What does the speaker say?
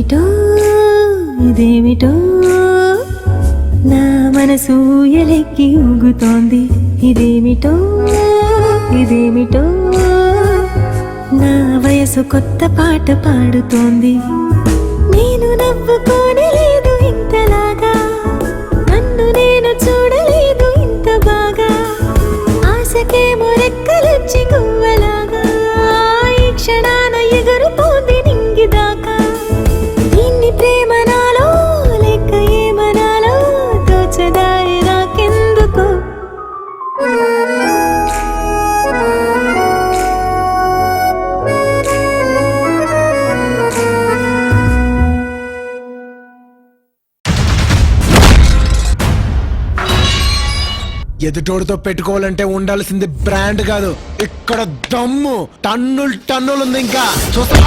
ఇదేమిటో ఇదేమిటో నా మనసు ఎలెక్కి ఊగుతోంది. ఇదేమిటో ఇదేమిటో నా వయసు కొత్త పాట పాడుతోంది. నేను నవ్వుకోనలేదు ఇంతలాగా, నన్ను నేను చూడలేదు ఇంత బాగా. ఆశకేమో రెక్కలొచ్చి గువ్వలాగా ఈ క్షణాన ఎగురుతోంది నింగిదాకా. ఇన్ని ప్రేమ నాలో లెక్క ఏమనాలో తోచదాయి నాకెందుకో. ఎదుటోడితో పెట్టుకోవాలంటే ఉండాల్సింది బ్రాండ్ కాదు, ఇక్కడ దమ్ము. టన్నులు టన్నులు ఉంది. ఇంకా చూస్తా.